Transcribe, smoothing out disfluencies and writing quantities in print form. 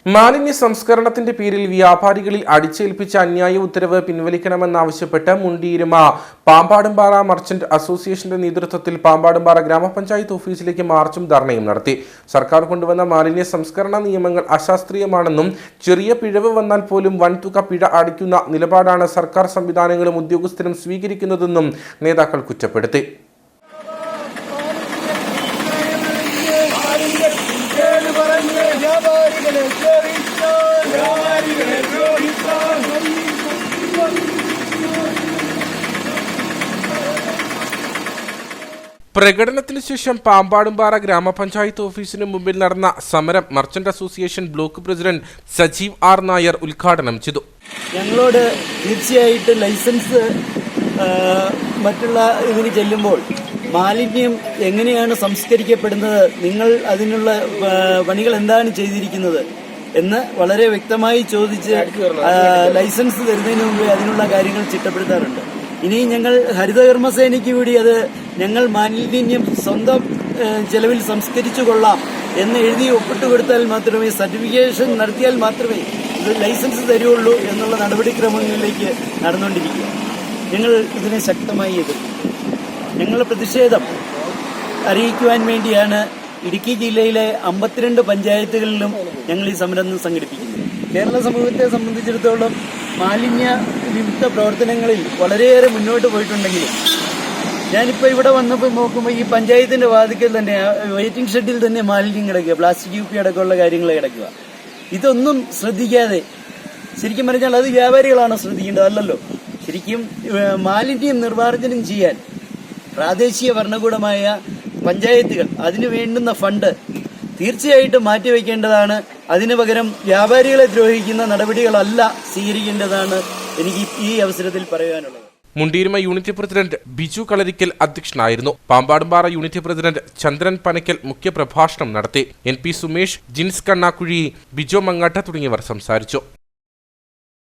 മാലിന്യ സംസ്കരണത്തിന്റെ പേരിൽ വ്യാപാരികളിൽ അടിച്ചേൽപ്പിച്ച അന്യായ ഉത്തരവ് പിൻവലിക്കണമെന്നാവശ്യപ്പെട്ട് മുണ്ടിയിരുമ പാമ്പാടുംപാറ മർച്ചന്റ് അസോസിയേഷന്റെ നേതൃത്വത്തിൽ പാമ്പാടുംപാറ ഗ്രാമപഞ്ചായത്ത് ഓഫീസിലേക്ക് മാർച്ചും ധർണയും നടത്തി. സർക്കാർ കൊണ്ടുവന്ന മാലിന്യ സംസ്കരണ നിയമങ്ങൾ അശാസ്ത്രീയമാണെന്നും ചെറിയ പിഴവ് വന്നാൽ പോലും വൻതുക പിഴ അടയ്ക്കുന്ന നിലപാടാണ് സർക്കാർ സംവിധാനങ്ങളും ഉദ്യോഗസ്ഥരും സ്വീകരിക്കുന്നതെന്നും നേതാക്കൾ കുറ്റപ്പെടുത്തി. പ്രകടനത്തിന് ശേഷം പാമ്പാടുംപാറ ഗ്രാമപഞ്ചായത്ത് ഓഫീസിന് മുമ്പിൽ നടന്ന സമരം merchant association block president Sajeev R Nair ഉദ്ഘാടനം ചെയ്തു. ഞങ്ങളോട് തീർച്ചയായിട്ടും ലൈസൻസ് മറ്റുള്ള ഇതിന് ചെല്ലുമ്പോൾ മാലിന്യം എങ്ങനെയാണ് സംസ്കരിക്കപ്പെടുന്നത്, നിങ്ങൾ അതിനുള്ള പണികൾ എന്താണ് ചെയ്തിരിക്കുന്നത് എന്ന് വളരെ വ്യക്തമായി ചോദിച്ച് ലൈസൻസ് തരുന്നതിന് മുമ്പ് അതിനുള്ള കാര്യങ്ങൾ ചിട്ടപ്പെടുത്താറുണ്ട്. ഇനി ഞങ്ങൾ ഹരിതകർമ്മസേനയ്ക്ക് കൂടി അത് ഞങ്ങൾ മാലിന്യം സ്വന്തം ചെലവിൽ സംസ്കരിച്ചു കൊള്ളാം എന്ന് എഴുതി ഒപ്പിട്ട് കൊടുത്താൽ മാത്രമേ, സർട്ടിഫിക്കേഷൻ നടത്തിയാൽ മാത്രമേ ഇത് ലൈസൻസ് തരുള്ളൂ എന്നുള്ള നടപടിക്രമങ്ങളിലേക്ക് നടന്നുകൊണ്ടിരിക്കുക. ഞങ്ങൾ ഇതിനെ ശക്തമായി എതിർക്കും. ഞങ്ങളുടെ പ്രതിഷേധം അറിയിക്കുവാൻ വേണ്ടിയാണ് ഇടുക്കി ജില്ലയിലെ 52 പഞ്ചായത്തുകളിലും ഞങ്ങൾ ഈ സമരം സംഘടിപ്പിക്കുന്നത്. കേരള സമൂഹത്തെ സംബന്ധിച്ചിടത്തോളം മാലിന്യ വിമുക്ത പ്രവർത്തനങ്ങളിൽ വളരെയേറെ മുന്നോട്ട് പോയിട്ടുണ്ടെങ്കിലും ഞാനിപ്പോൾ ഇവിടെ വന്നപ്പോൾ നോക്കുമ്പോൾ ഈ പഞ്ചായത്തിന്റെ വാതിക്കൽ തന്നെ വെയിറ്റിംഗ് ഷെഡിൽ തന്നെ മാലിന്യം കിടക്കുക, പ്ലാസ്റ്റിക് കുപ്പി അടക്കമുള്ള കാര്യങ്ങൾ കിടക്കുക. ഇതൊന്നും ശ്രദ്ധിക്കാതെ, ശരിക്കും പറഞ്ഞാൽ അത് വ്യാപാരികളാണോ ശ്രദ്ധിക്കേണ്ടത്? അല്ലല്ലോ. ശരിക്കും മാലിന്യം നിർമ്മാർജ്ജനം ചെയ്യാൻ പ്രാദേശിക ഭരണകൂടമായ പഞ്ചായത്തുകൾ അതിനു വേണ്ടുന്ന ഫണ്ട് തീർച്ചയായിട്ടും മാറ്റിവെക്കേണ്ടതാണ്. അതിനു പകരം വ്യാപാരികളെ ദ്രോഹിക്കുന്ന നടപടികളല്ല സ്വീകരിക്കേണ്ടതാണ് എനിക്ക് ഈ അവസരത്തിൽ പറയാനുള്ളത്. മുണ്ടിയിരുമ യൂണിറ്റ് പ്രസിഡന്റ് ബിജു കളരിക്കൽ അധ്യക്ഷനായിരുന്നു. പാമ്പാടുംപാറ യൂണിറ്റ് പ്രസിഡന്റ് ചന്ദ്രൻ പനക്കൽ മുഖ്യപ്രഭാഷണം നടത്തി. NP സുമേഷ്, ജിൻസ് കണ്ണാക്കുഴി, ബിജോ മങ്ങാട്ട തുടങ്ങിയവർ സംസാരിച്ചു.